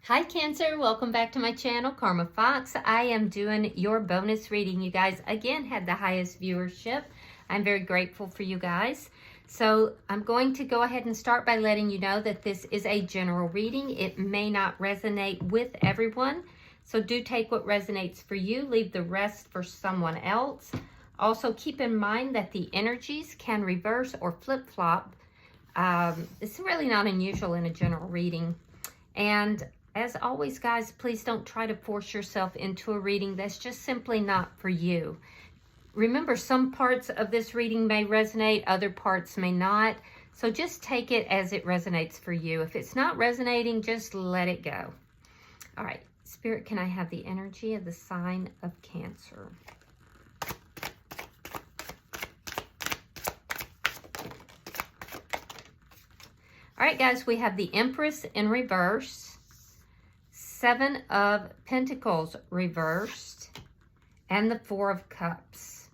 Hi Cancer, welcome back to my channel, Karma Fox. I am doing your bonus reading. You guys again had the highest viewership. I'm very grateful for you guys. So I'm going to go ahead and start by letting you know that this is a general reading. It may not resonate with everyone. So do take what resonates for you, leave the rest for someone else. Also keep in mind that the energies can reverse or flip-flop. It's really not unusual in a general reading. And as always, guys, please don't try to force yourself into a reading that's just simply not for you. Remember, some parts of this reading may resonate, other parts may not. So just take it as it resonates for you. If it's not resonating, just let it go. All right, Spirit, can I have the energy of the sign of Cancer? All right, guys, we have the Empress in reverse. Seven of Pentacles reversed, and the Four of Cups.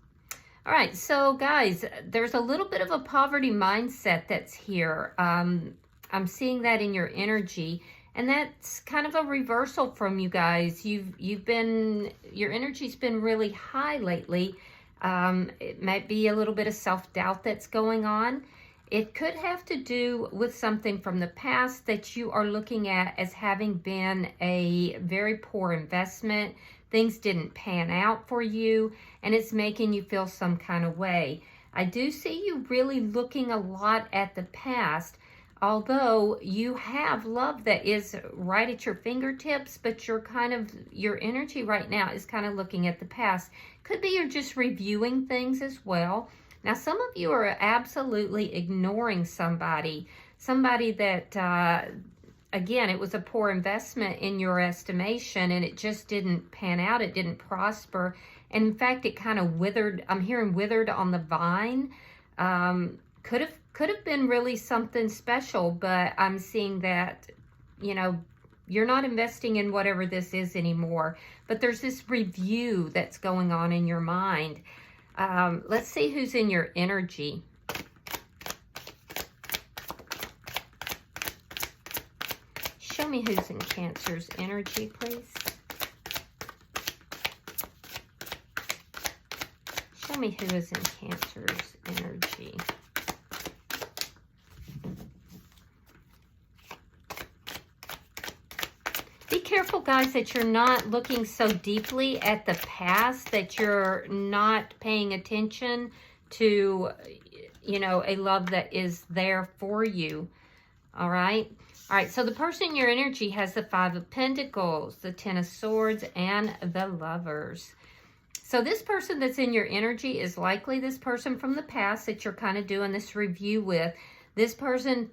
All right, so guys, there's a little bit of a poverty mindset that's here. I'm seeing that in your energy, and that's kind of a reversal from you guys. Your energy's been really high lately. It might be a little bit of self-doubt that's going on. It could have to do with something from the past that you are looking at as having been a very poor investment. Things didn't pan out for you, and it's making you feel some kind of way. I do see you really looking a lot at the past, although you have love that is right at your fingertips, but your energy right now is kind of looking at the past. Could be you're just reviewing things as well. Now, some of you are absolutely ignoring somebody that, again, it was a poor investment in your estimation, and it just didn't pan out. It didn't prosper. And in fact, it kind of withered. I'm hearing withered on the vine. Could have been really something special, but I'm seeing that, you're not investing in whatever this is anymore. But there's this review that's going on in your mind. Let's see who's in your energy. Show me who's in Cancer's energy, please. Show me who is in Cancer's energy. Be careful, guys, that you're not looking so deeply at the past, that you're not paying attention to, a love that is there for you. All right? All right, so the person in your energy has the Five of Pentacles, the Ten of Swords, and the Lovers. So this person that's in your energy is likely this person from the past that you're kind of doing this review with. This person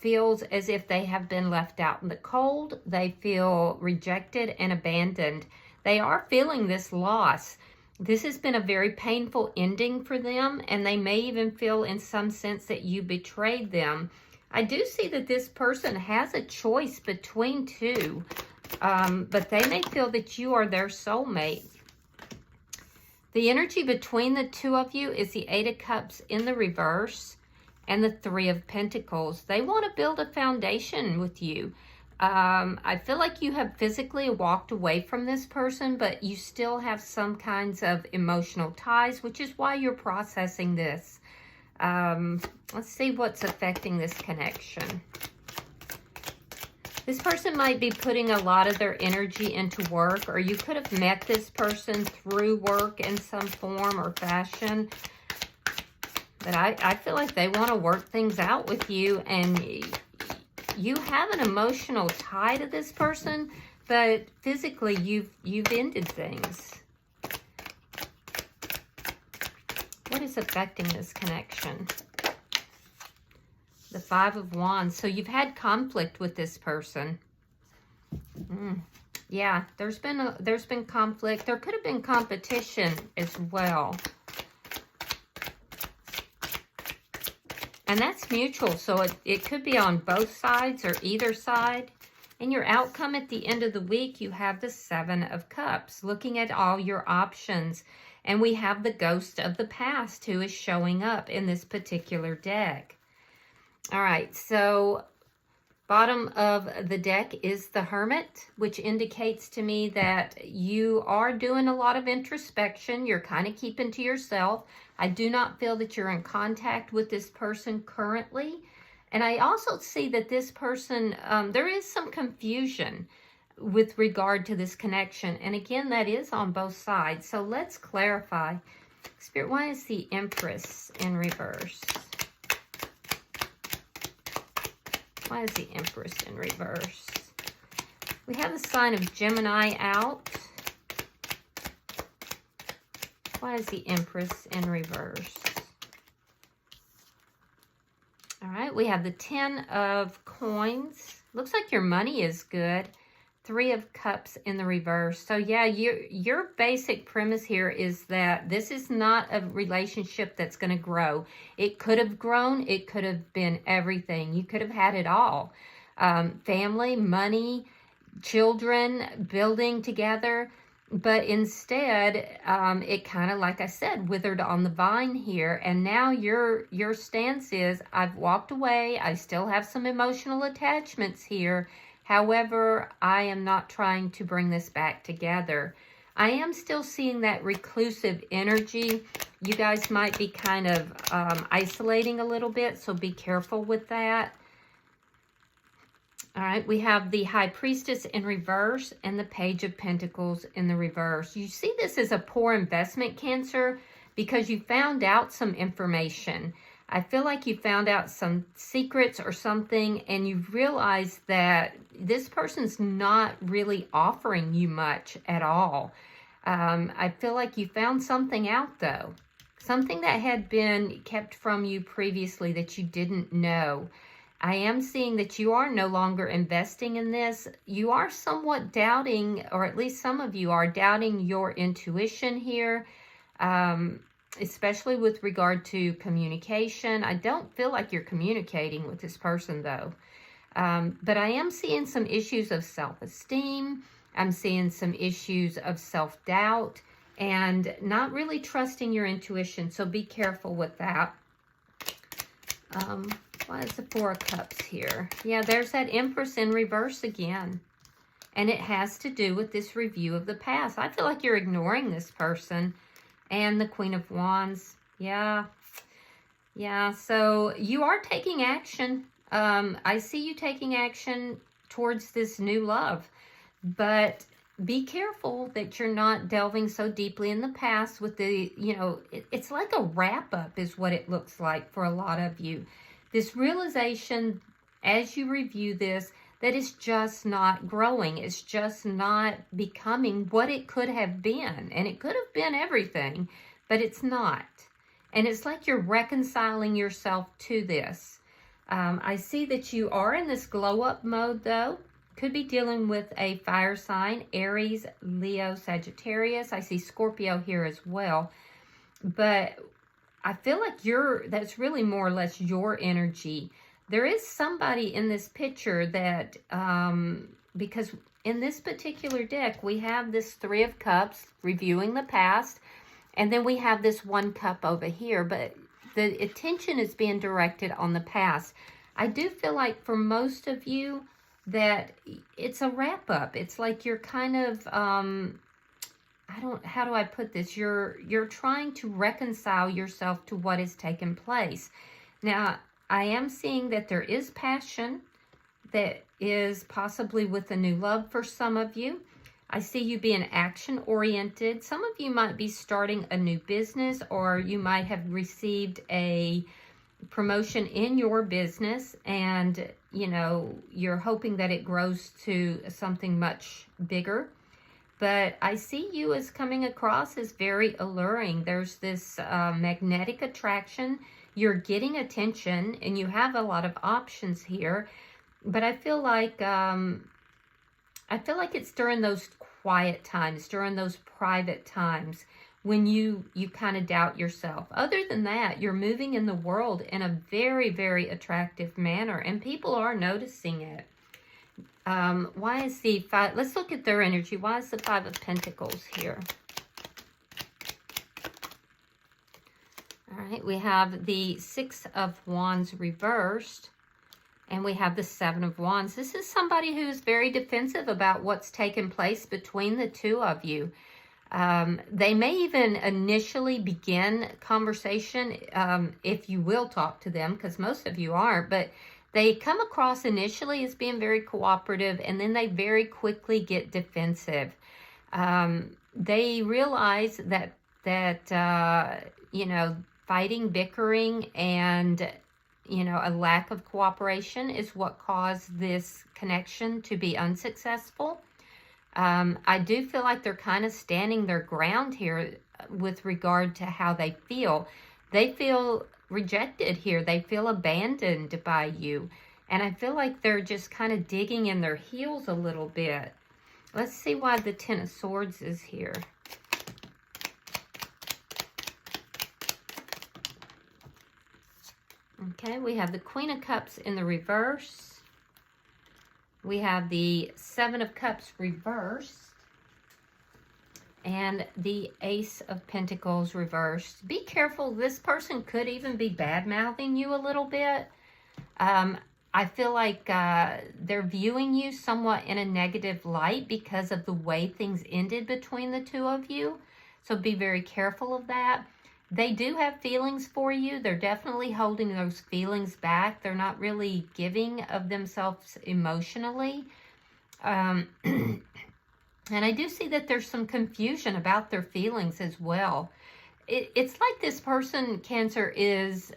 feels as if they have been left out in the cold. They feel rejected and abandoned. They are feeling this loss. This has been a very painful ending for them, and they may even feel in some sense that you betrayed them. I do see that this person has a choice between two, but they may feel that you are their soulmate. The energy between the two of you is the Eight of Cups in the reverse and the Three of Pentacles. They want to build a foundation with you. I feel like you have physically walked away from this person, but you still have some kinds of emotional ties, which is why you're processing this. Let's see what's affecting this connection. This person might be putting a lot of their energy into work, or you could have met this person through work in some form or fashion. But I feel like they want to work things out with you, and you have an emotional tie to this person, but physically you've ended things. What is affecting this connection? The Five of Wands. So you've had conflict with this person. Yeah, there's been conflict. There could have been competition as well. And that's mutual, so it could be on both sides or either side. And your outcome at the end of the week, you have the Seven of Cups, looking at all your options. And we have the Ghost of the Past who is showing up in this particular deck. All right, so Bottom of the deck is the Hermit, which indicates to me that you are doing a lot of introspection. You're kind of keeping to yourself. I do not feel that you're in contact with this person currently. And I also see that this person, there is some confusion with regard to this connection. And again, that is on both sides. So let's clarify. Spirit, why is the Empress in reverse? Why is the Empress in reverse? We have the sign of Gemini out. Why is the Empress in reverse? All right, we have the 10 of Coins. Looks like your money is good. 3 of Cups in the reverse. So yeah, your basic premise here is that this is not a relationship that's going to grow. It could have grown. It could have been everything. You could have had it all. Family, money, children, building together. But instead, it kind of, like I said, withered on the vine here. And now your stance is, I've walked away. I still have some emotional attachments here. However, I am not trying to bring this back together. I am still seeing that reclusive energy. You guys might be kind of isolating a little bit, so be careful with that. All right, we have the High Priestess in reverse and the Page of Pentacles in the reverse. You see this as a poor investment, Cancer, because you found out some information. I feel like you found out some secrets or something, and you realized that this person's not really offering you much at all. I feel like you found something out, though. Something that had been kept from you previously that you didn't know. I am seeing that you are no longer investing in this. You are somewhat doubting, or at least some of you are doubting your intuition here. Especially with regard to communication. I don't feel like you're communicating with this person, though. But I am seeing some issues of self-esteem. I'm seeing some issues of self-doubt and not really trusting your intuition. So be careful with that. Why is the 4 of Cups here? Yeah, there's that Empress in reverse again. And it has to do with this review of the past. I feel like you're ignoring this person. And the Queen of Wands. Yeah. So you are taking action. I see you taking action towards this new love. But be careful that you're not delving so deeply in the past with the, it's like a wrap-up is what it looks like for a lot of you. This realization, as you review this, that it's just not growing. It's just not becoming what it could have been. And it could have been everything, but it's not. And it's like you're reconciling yourself to this. I see that you are in this glow-up mode, though. Could be dealing with a fire sign, Aries, Leo, Sagittarius. I see Scorpio here as well. But I feel like that's really more or less your energy. There is somebody in this picture that, because in this particular deck, we have this 3 of Cups, reviewing the past, and then we have this 1 cup over here, but the attention is being directed on the past. I do feel like for most of you that it's a wrap-up. It's like you're kind of, how do I put this? You're trying to reconcile yourself to what has taken place. Now, I am seeing that there is passion that is possibly with a new love for some of you. I see you being action-oriented. Some of you might be starting a new business, or you might have received a promotion in your business, and, you're hoping that it grows to something much bigger. But I see you as coming across as very alluring. There's this magnetic attraction. You're getting attention, and you have a lot of options here. But I feel like it's during those quiet times, during those private times, when you kind of doubt yourself. Other than that, you're moving in the world in a very, very attractive manner, and people are noticing it. Why is the 5? Let's look at their energy. Why is the 5 of Pentacles here? All right, we have the 6 of Wands reversed, And we have the Seven of Wands. This is somebody who's very defensive about what's taken place between the two of you. They may even initially begin conversation, if you will talk to them, because most of you aren't, but they come across initially as being very cooperative, and then they very quickly get defensive. They realize that you know, fighting, bickering, and you know, a lack of cooperation is what caused this connection to be unsuccessful. I do feel like they're kind of standing their ground here with regard to how they feel. They feel rejected here. They feel abandoned by you. And I feel like they're just kind of digging in their heels a little bit. Let's see why the Ten of Swords is here. Okay, we have the Queen of Cups in the reverse. We have the Seven of Cups reversed. And the Ace of Pentacles reversed. Be careful. This person could even be bad-mouthing you a little bit. I feel like they're viewing you somewhat in a negative light because of the way things ended between the two of you. So be very careful of that. They do have feelings for you. They're definitely holding those feelings back. They're not really giving of themselves emotionally. And I do see that there's some confusion about their feelings as well. It's like this person, Cancer, is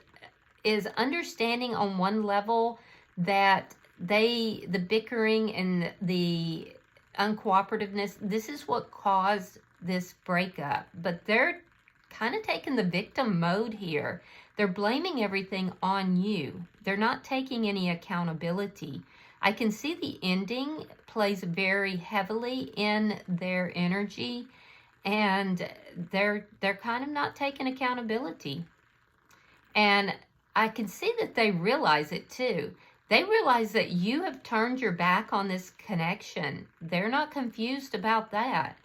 understanding on one level that the bickering and the uncooperativeness, this is what caused this breakup. But they're kind of taking the victim mode here. They're blaming everything on you. They're not taking any accountability. I can see the ending plays very heavily in their energy, and they're kind of not taking accountability. And I can see that they realize it too. They realize that you have turned your back on this connection. They're not confused about that.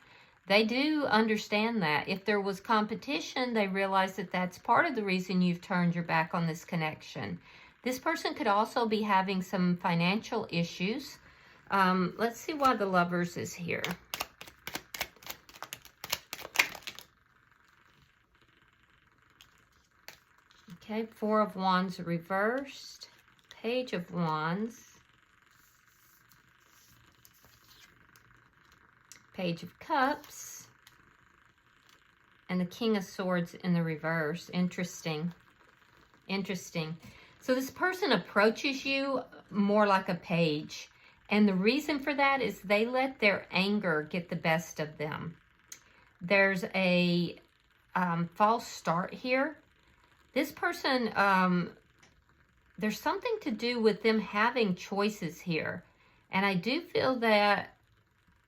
They do understand that. If there was competition, they realize that that's part of the reason you've turned your back on this connection. This person could also be having some financial issues. Let's see why the Lovers is here. Okay, Four of Wands reversed. Page of Wands. Page of Cups, and the King of Swords in the reverse. Interesting. Interesting. So this person approaches you more like a page, and the reason for that is they let their anger get the best of them. There's a false start here. This person, there's something to do with them having choices here, and I do feel that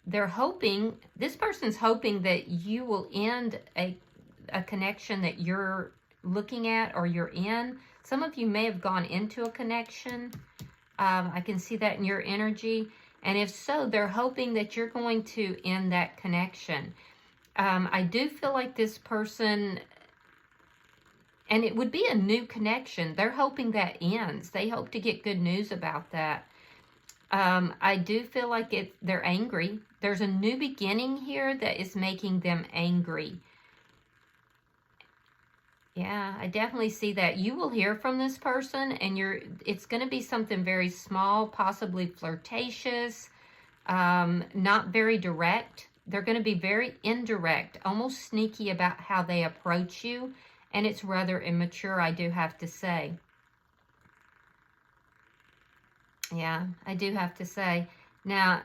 they're hoping, this person's hoping that you will end a connection that you're looking at or you're in. Some of you may have gone into a connection. I can see that in your energy. And if so, they're hoping that you're going to end that connection. I do feel like this person, and it would be a new connection. They're hoping that ends. They hope to get good news about that. I do feel like they're angry. There's a new beginning here that is making them angry. Yeah, I definitely see that. You will hear from this person, and it's going to be something very small, possibly flirtatious, not very direct. They're going to be very indirect, almost sneaky about how they approach you, and it's rather immature, I do have to say. Yeah, I do have to say. Now,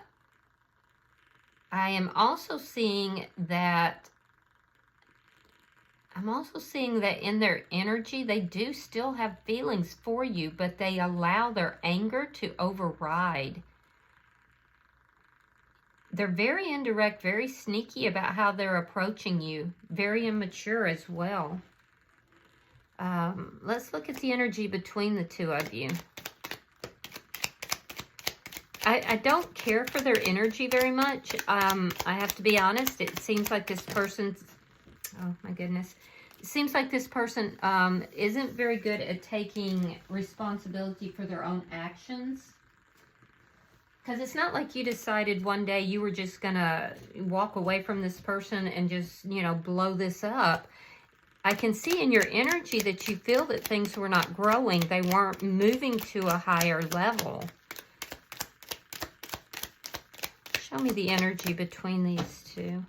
I am also seeing that in their energy, they do still have feelings for you, but they allow their anger to override. They're very indirect, very sneaky about how they're approaching you, very immature as well. Let's look at the energy between the two of you. I don't care for their energy very much. I have to be honest. It seems like this person's, oh my goodness. seems like this person isn't very good at taking responsibility for their own actions. Because it's not like you decided one day you were just going to walk away from this person and just, you know, blow this up. I can see in your energy that you feel that things were not growing. They weren't moving to a higher level. Show me the energy between these two.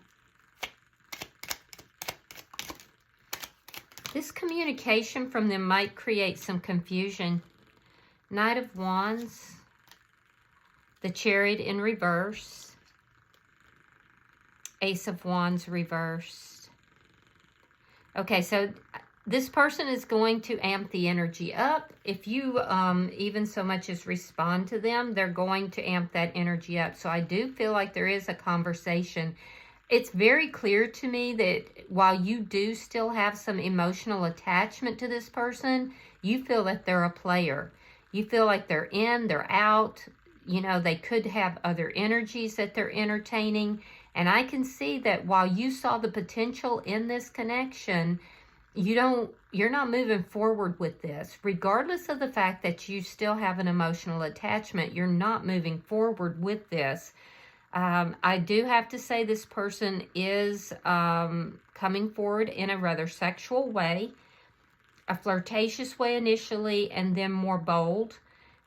This communication from them might create some confusion. Knight of Wands. The Chariot in reverse. Ace of Wands reversed. Okay, so this person is going to amp the energy up. If you even so much as respond to them, they're going to amp that energy up. So I do feel like there is a conversation. It's very clear to me that while you do still have some emotional attachment to this person, you feel that they're a player. You feel like they're in, they're out. You know, they could have other energies that they're entertaining. And I can see that while you saw the potential in this connection, you're not moving forward with this. Regardless of the fact that you still have an emotional attachment, you're not moving forward with this. I do have to say this person is coming forward in a rather sexual way, a flirtatious way initially, and then more bold.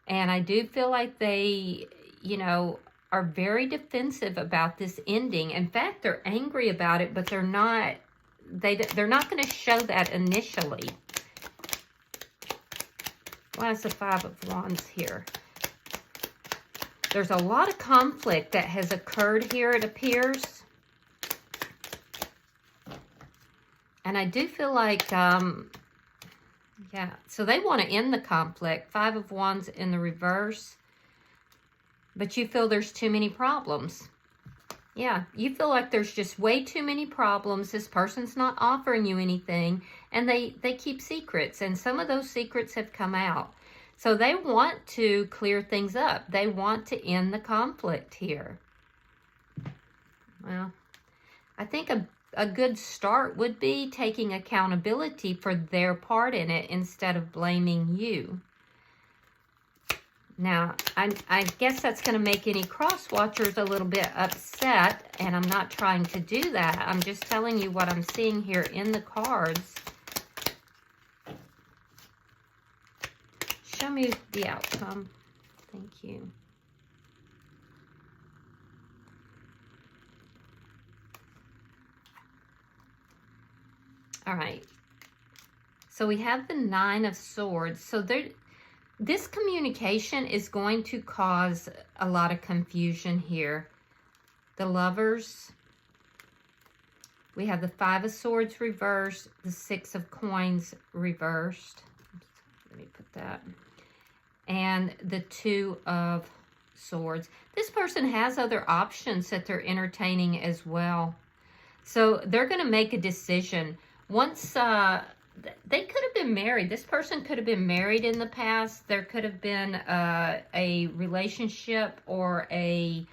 And I do feel like they, you know, are very defensive about this ending. In fact, they're angry about it, but they're not going to show that initially. Why is the Five of Wands here? There's a lot of conflict that has occurred here, it appears. And I do feel like, yeah, so they want to end the conflict. Five of Wands in the reverse. But you feel there's too many problems. Yeah, you feel like there's just way too many problems. This person's not offering you anything. And they keep secrets. And some of those secrets have come out. So they want to clear things up. They want to end the conflict here. Well, I think a good start would be taking accountability for their part in it instead of blaming you. Now, I guess that's going to make any cross watchers a little bit upset, and I'm not trying to do that. I'm just telling you what I'm seeing here in the cards. Show me the outcome. Thank you. All right. So we have the Nine of Swords. So this communication is going to cause a lot of confusion here. The Lovers. We have the Five of Swords reversed. The Six of Coins reversed. Let me put that. And the Two of Swords. This person has other options that they're entertaining as well. So they're going to make a decision. Once they could have been married. This person could have been married in the past. There could have been a relationship or a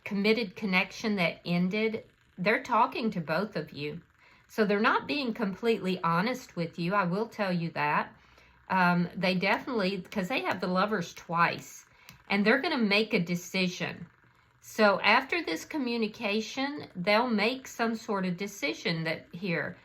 committed connection that ended. They're talking to both of you. So they're not being completely honest with you. I will tell you that. They definitely, because they have the Lovers twice. And they're going to make a decision. So after this communication, they'll make some sort of decision here.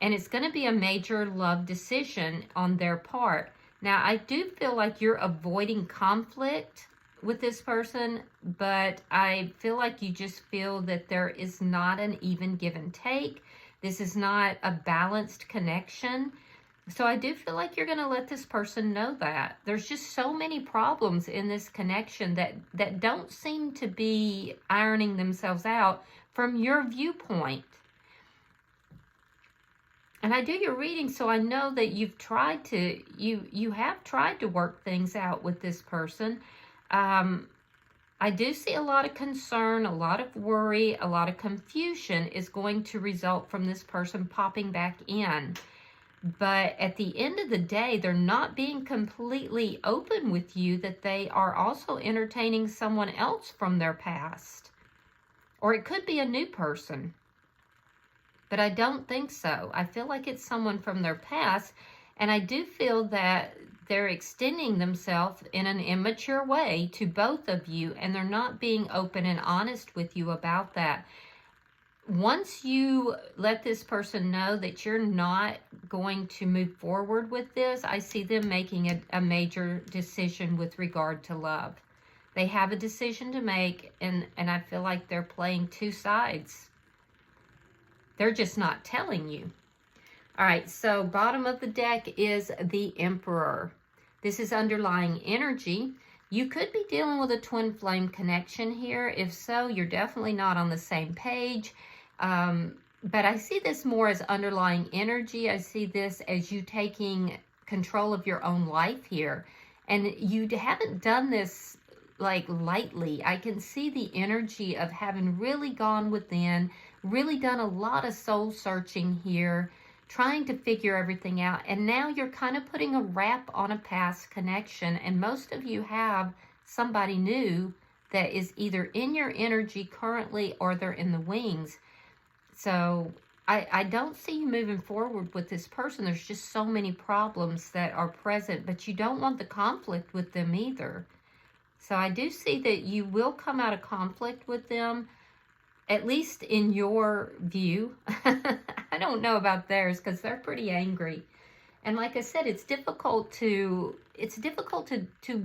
And it's going to be a major love decision on their part. Now, I do feel like you're avoiding conflict with this person, but I feel like you just feel that there is not an even give and take. This is not a balanced connection. So I do feel like you're going to let this person know that. There's just so many problems in this connection that don't seem to be ironing themselves out from your viewpoint. And I do your reading, so I know that you've tried to, you have tried to work things out with this person. I do see a lot of concern, a lot of worry, a lot of confusion is going to result from this person popping back in. But at the end of the day, they're not being completely open with you that they are also entertaining someone else from their past. Or it could be a new person. but I don't think so. I feel like it's someone from their past, and I do feel that they're extending themselves in an immature way to both of you, and they're not being open and honest with you about that. Once you let this person know that you're not going to move forward with this, I see them making a major decision with regard to love. They have a decision to make, and I feel like they're playing two sides. They're just not telling you. All right, so bottom of the deck is the Emperor. This is underlying energy. You could be dealing with a twin flame connection here. If so, you're definitely not on the same page. But I see this more as underlying energy. I see this as you taking control of your own life here. And you haven't done this like lightly. I can see the energy of having really gone within, really done a lot of soul searching here, trying to figure everything out. And now you're kind of putting a wrap on a past connection. And most of you have somebody new that is either in your energy currently or they're in the wings. So I don't see you moving forward with this person. There's just so many problems that are present, but you don't want the conflict with them either. So I do see that you will come out of conflict with them, at least in your view. I don't know about theirs because they're pretty angry. And like I said, it's difficult to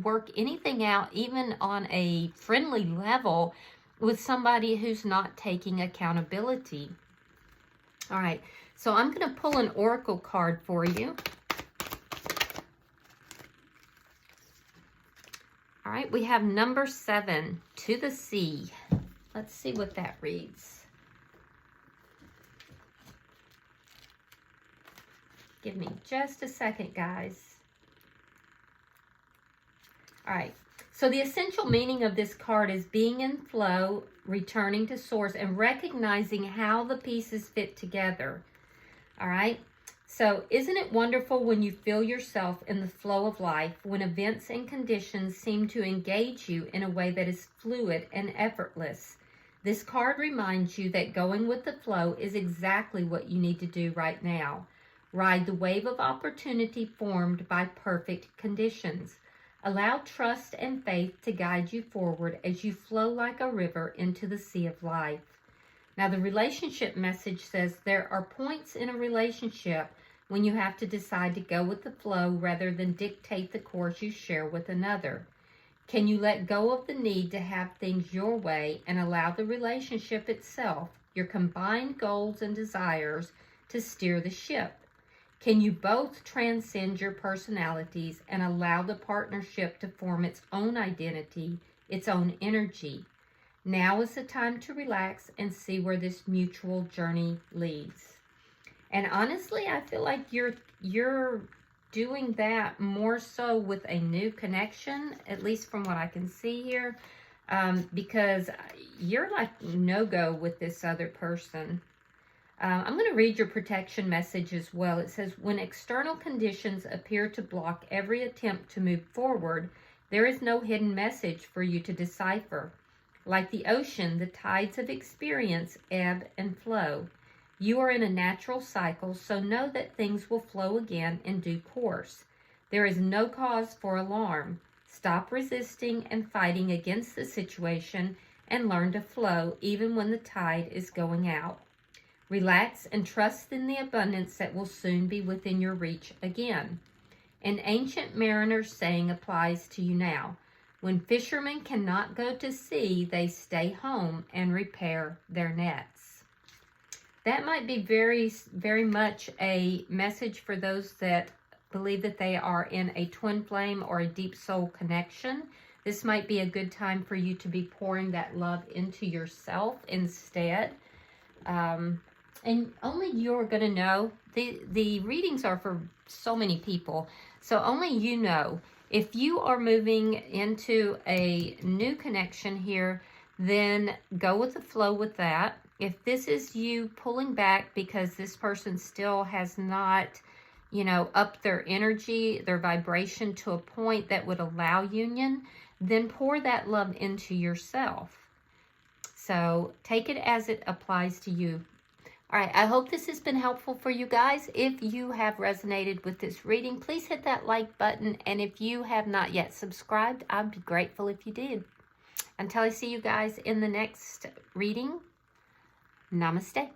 work anything out, even on a friendly level, with somebody who's not taking accountability. All right, so I'm going to pull an oracle card for you. All right, we have number 7, to the sea. Let's see what that reads. Give me just a second, guys. All right. So the essential meaning of this card is being in flow, returning to source, and recognizing how the pieces fit together. All right. So isn't it wonderful when you feel yourself in the flow of life, when events and conditions seem to engage you in a way that is fluid and effortless? This card reminds you that going with the flow is exactly what you need to do right now. Ride the wave of opportunity formed by perfect conditions. Allow trust and faith to guide you forward as you flow like a river into the sea of life. Now, the relationship message says there are points in a relationship when you have to decide to go with the flow rather than dictate the course you share with another. Can you let go of the need to have things your way and allow the relationship itself, your combined goals and desires, to steer the ship? Can you both transcend your personalities and allow the partnership to form its own identity, its own energy? Now is the time to relax and see where this mutual journey leads. And honestly, I feel like you're doing that more so with a new connection, at least from what I can see here, because you're like no-go with this other person. I'm going to read your protection message as well. It says, when external conditions appear to block every attempt to move forward, there is no hidden message for you to decipher. Like the ocean, the tides of experience ebb and flow. You are in a natural cycle, so know that things will flow again in due course. There is no cause for alarm. Stop resisting and fighting against the situation and learn to flow even when the tide is going out. Relax and trust in the abundance that will soon be within your reach again. An ancient mariner's saying applies to you now. When fishermen cannot go to sea, they stay home and repair their nets. That might be very, very much a message for those that believe that they are in a twin flame or a deep soul connection. This might be a good time for you to be pouring that love into yourself instead. And only you're going to know. The readings are for so many people, so only you know. If you are moving into a new connection here, then go with the flow with that. If this is you pulling back because this person still has not, upped their energy, their vibration to a point that would allow union, then pour that love into yourself. So take it as it applies to you. All right, I hope this has been helpful for you guys. If you have resonated with this reading, please hit that like button. And if you have not yet subscribed, I'd be grateful if you did. Until I see you guys in the next reading, namaste.